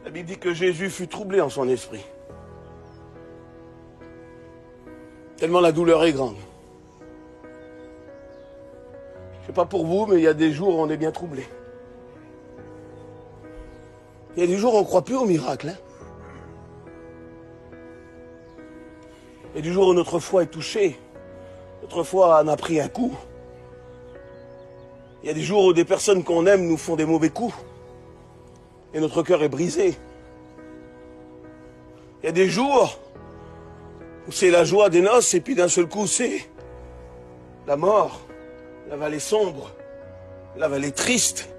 La Bible dit que Jésus fut troublé en son esprit. Tellement la douleur est grande. Je ne sais pas pour vous, mais il y a des jours où on est bien troublé. Il y a des jours où on ne croit plus au miracle. Il y a des jours où notre foi est touchée. Notre foi en a pris un coup. Il y a des jours où des personnes qu'on aime nous font des mauvais coups. Et notre cœur est brisé. Il y a des jours où c'est la joie des noces et puis d'un seul coup c'est la mort, la vallée sombre, la vallée triste.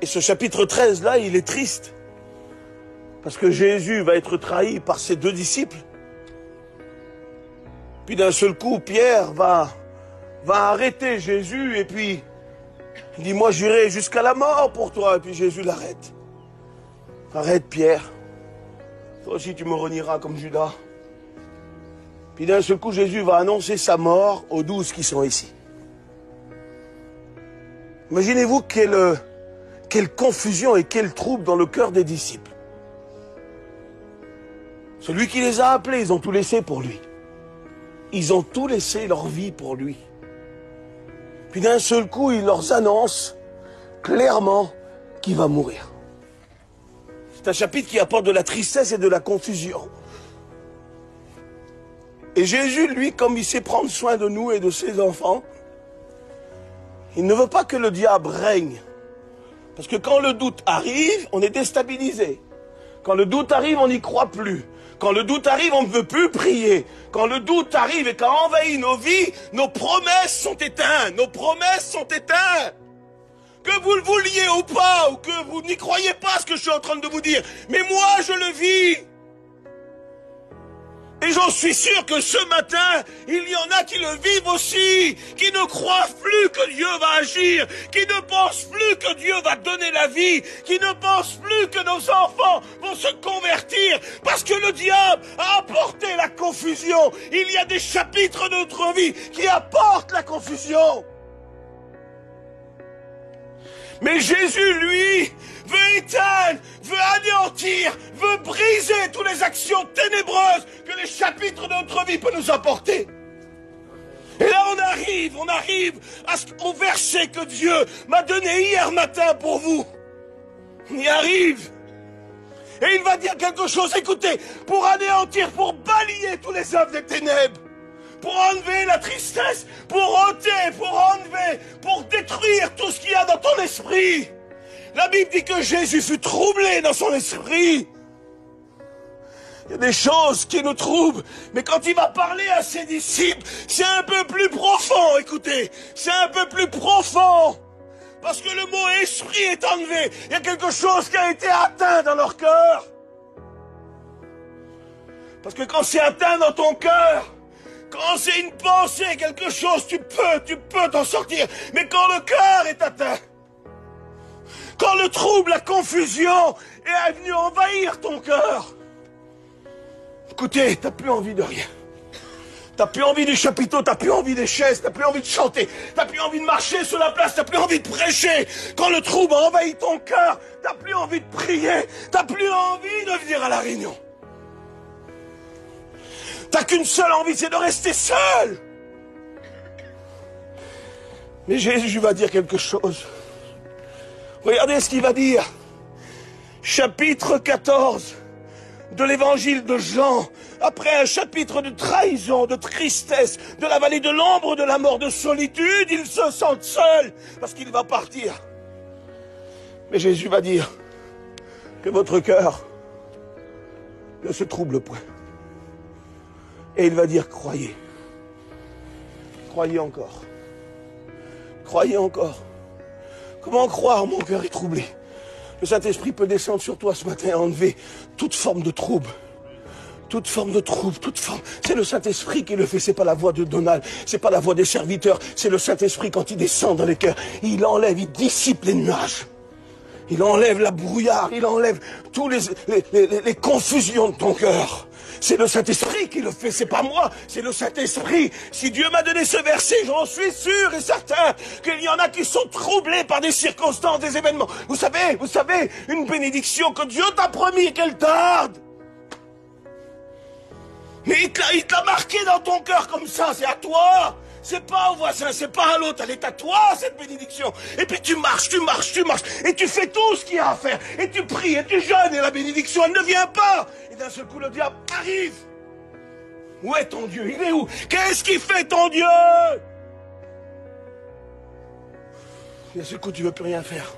Et ce chapitre 13 là, il est triste. Parce que Jésus va être trahi par ses 2 disciples. Puis d'un seul coup, Pierre va arrêter Jésus et puis il dit, moi j'irai jusqu'à la mort pour toi. Et puis Jésus l'arrête. Arrête Pierre. Toi aussi tu me renieras comme Judas. Puis d'un seul coup, Jésus va annoncer sa mort aux 12 qui sont ici. Imaginez-vous quelle confusion et quel trouble dans le cœur des disciples. Celui qui les a appelés, ils ont tout laissé pour lui. Ils ont tout laissé leur vie pour lui. Puis d'un seul coup, il leur annonce clairement qu'il va mourir. C'est un chapitre qui apporte de la tristesse et de la confusion. Et Jésus, lui, comme il sait prendre soin de nous et de ses enfants, il ne veut pas que le diable règne. Parce que quand le doute arrive, on est déstabilisé. Quand le doute arrive, on n'y croit plus. Quand le doute arrive, on ne veut plus prier. Quand le doute arrive et quand envahit nos vies, nos promesses sont éteintes. Nos promesses sont éteintes. Que vous le vouliez ou pas, ou que vous n'y croyez pas ce que je suis en train de vous dire. Mais moi, je le vis. Et j'en suis sûr que ce matin, il y en a qui le vivent aussi, qui ne croient plus que Dieu va agir, qui ne pensent plus que Dieu va donner la vie, qui ne pensent plus que nos enfants vont se convertir, parce que le diable a apporté la confusion. Il y a des chapitres de notre vie qui apportent la confusion. Mais Jésus, lui, veut éteindre, veut anéantir, veut briser toutes les actions ténébreuses que les chapitres de notre vie peuvent nous apporter. Et là, on arrive au verset que Dieu m'a donné hier matin pour vous. On y arrive. Et il va dire quelque chose, écoutez, pour anéantir, pour balayer tous les œuvres des ténèbres. Pour enlever la tristesse, pour ôter, pour enlever, pour détruire tout ce qu'il y a dans ton esprit. La Bible dit que Jésus fut troublé dans son esprit. Il y a des choses qui nous troublent, mais quand il va parler à ses disciples, c'est un peu plus profond, écoutez, c'est un peu plus profond. Parce que le mot esprit est enlevé, il y a quelque chose qui a été atteint dans leur cœur. Parce que quand c'est atteint dans ton cœur, quand c'est une pensée, quelque chose, tu peux t'en sortir. Mais quand le cœur est atteint, quand le trouble, la confusion est venu envahir ton cœur, écoutez, t'as plus envie de rien. T'as plus envie du chapiteau, t'as plus envie des chaises, t'as plus envie de chanter, t'as plus envie de marcher sur la place, t'as plus envie de prêcher. Quand le trouble a envahi ton cœur, t'as plus envie de prier, t'as plus envie de venir à la réunion. T'as qu'une seule envie, c'est de rester seul. Mais Jésus va dire quelque chose. Regardez ce qu'il va dire. Chapitre 14 de l'évangile de Jean. Après un chapitre de trahison, de tristesse, de la vallée de l'ombre, de la mort, de solitude, ils se sentent seuls parce qu'il va partir. Mais Jésus va dire que votre cœur ne se trouble point. Et il va dire, croyez. Croyez encore. Croyez encore. Comment croire, mon cœur est troublé? Le Saint-Esprit peut descendre sur toi ce matin et enlever toute forme de trouble. Toute forme de trouble, toute forme. C'est le Saint-Esprit qui le fait, c'est pas la voix de Donald, c'est pas la voix des serviteurs, c'est le Saint-Esprit quand il descend dans les cœurs. Il enlève, il dissipe les nuages. Il enlève la brouillard, il enlève tous les confusions de ton cœur. C'est le Saint-Esprit qui le fait, c'est pas moi, c'est le Saint-Esprit. Si Dieu m'a donné ce verset, j'en suis sûr et certain qu'il y en a qui sont troublés par des circonstances, des événements. Vous savez, une bénédiction que Dieu t'a promis qu'elle tarde. Mais il te l'a marqué dans ton cœur comme ça, c'est à toi. C'est pas au voisin, c'est pas à l'autre, elle est à toi cette bénédiction. Et puis tu marches, et tu fais tout ce qu'il y a à faire. Et tu pries, et tu jeûnes, et la bénédiction, elle ne vient pas. Et d'un seul coup, le diable arrive. Où est ton Dieu? Il est où? Qu'est-ce qui fait ton Dieu? Et d'un seul coup, tu veux plus rien faire.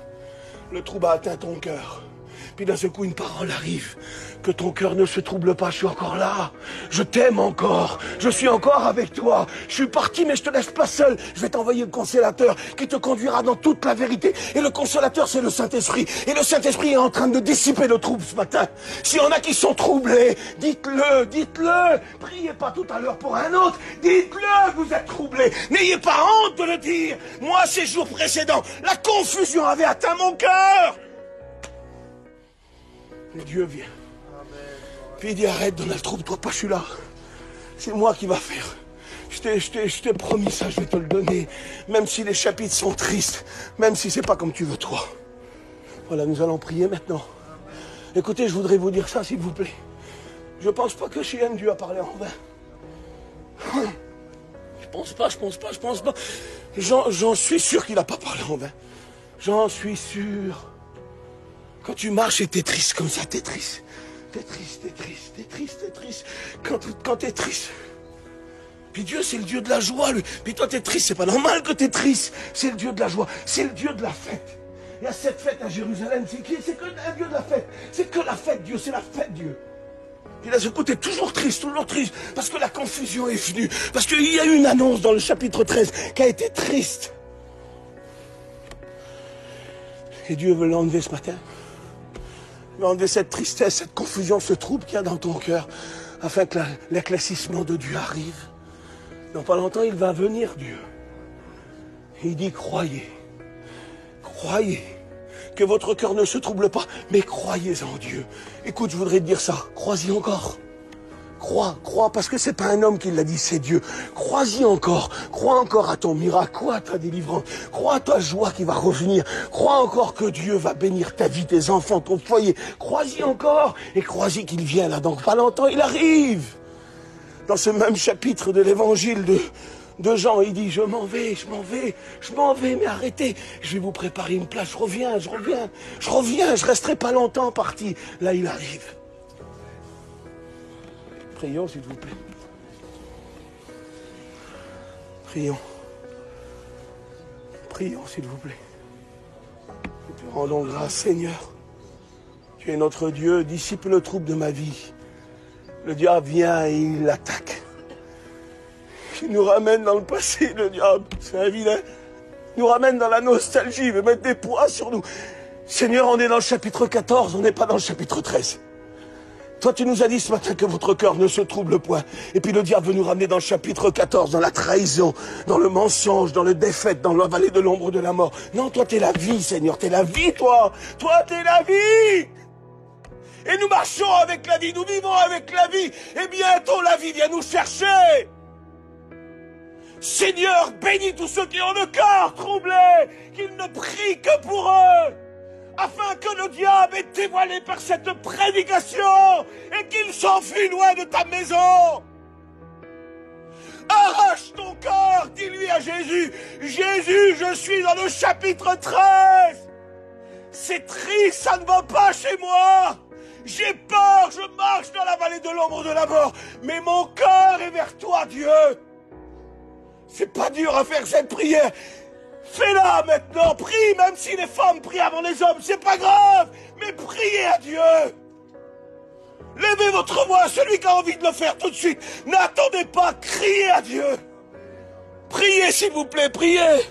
Le trouble a atteint ton cœur. Puis d'un seul coup, une parole arrive. Que ton cœur ne se trouble pas, je suis encore là. Je t'aime encore. Je suis encore avec toi. Je suis parti, mais je te laisse pas seul. Je vais t'envoyer le consolateur qui te conduira dans toute la vérité. Et le consolateur, c'est le Saint-Esprit. Et le Saint-Esprit est en train de dissiper le trouble ce matin. S'il y en a qui sont troublés, dites-le. Priez pas tout à l'heure pour un autre. Dites-le, vous êtes troublés. N'ayez pas honte de le dire. Moi, ces jours précédents, la confusion avait atteint mon cœur. Et Dieu vient. Puis il dit, arrête Donald, trouve-toi pas, je suis là. C'est moi qui va faire. Je t'ai promis ça, je vais te le donner. Même si les chapitres sont tristes, même si c'est pas comme tu veux toi. Voilà, nous allons prier maintenant. Écoutez, je voudrais vous dire ça, s'il vous plaît. Je pense pas que chez Dieu a parlé en vain. Je pense pas. J'en suis sûr qu'il n'a pas parlé en vain. J'en suis sûr. Quand tu marches et t'es triste comme ça, t'es triste. T'es triste. Quand t'es triste. Puis Dieu, c'est le Dieu de la joie, lui. Puis toi, t'es triste. C'est pas normal que t'es triste. C'est le Dieu de la joie. C'est le Dieu de la fête. Il y a cette fête à Jérusalem. C'est que un Dieu de la fête. C'est que la fête, Dieu. C'est la fête, Dieu. Puis là, ce coup, t'es toujours triste. Parce que la confusion est venue. Parce qu'il y a eu une annonce dans le chapitre 13 qui a été triste. Et Dieu veut l'enlever ce matin. Il veut enlever cette tristesse, cette confusion, ce trouble qu'il y a dans ton cœur, afin que l'éclaircissement de Dieu arrive. Dans pas longtemps, il va venir, Dieu. Et il dit, croyez, que votre cœur ne se trouble pas, mais croyez en Dieu. Écoute, je voudrais te dire ça, crois-y encore. Crois, parce que c'est pas un homme qui l'a dit, c'est Dieu. Crois-y encore, crois encore à ton miracle, crois à ta délivrance, crois à ta joie qui va revenir, crois encore que Dieu va bénir ta vie, tes enfants, ton foyer. Crois-y encore, et crois-y qu'il vient là, donc pas longtemps, il arrive. Dans ce même chapitre de l'évangile de Jean, il dit, je m'en vais, mais arrêtez, je vais vous préparer une place, je reviens, je resterai pas longtemps parti. Là, il arrive. Prions, s'il vous plaît. Prions, s'il vous plaît. Et te rendons grâce, Seigneur. Tu es notre Dieu, dissipe le trouble de ma vie. Le diable vient et il l'attaque. Il nous ramène dans le passé, le diable. C'est un vilain. Il nous ramène dans la nostalgie, il veut mettre des poids sur nous. Seigneur, on est dans le chapitre 14, on n'est pas dans le chapitre 13. Toi, tu nous as dit ce matin que votre cœur ne se trouble point. Et puis le diable veut nous ramener dans le chapitre 14, dans la trahison, dans le mensonge, dans le défaite, dans la vallée de l'ombre de la mort. Non, toi, t'es la vie, Seigneur, t'es la vie, toi. Toi, t'es la vie. Et nous marchons avec la vie, nous vivons avec la vie. Et bientôt, la vie vient nous chercher. Seigneur, bénis tous ceux qui ont le cœur troublé, qu'ils ne prient que pour eux. Afin que le diable est dévoilé par cette prédication et qu'il s'enfuit loin de ta maison. Arrache ton cœur, dis-lui à Jésus, Jésus, je suis dans le chapitre 13. C'est triste, ça ne va pas chez moi. J'ai peur, je marche dans la vallée de l'ombre de la mort, mais mon cœur est vers toi, Dieu. C'est pas dur à faire cette prière. Fais-la maintenant, prie, même si les femmes prient avant les hommes, c'est pas grave, mais priez à Dieu. Levez votre voix, celui qui a envie de le faire tout de suite. N'attendez pas, criez à Dieu. Priez s'il vous plaît, priez.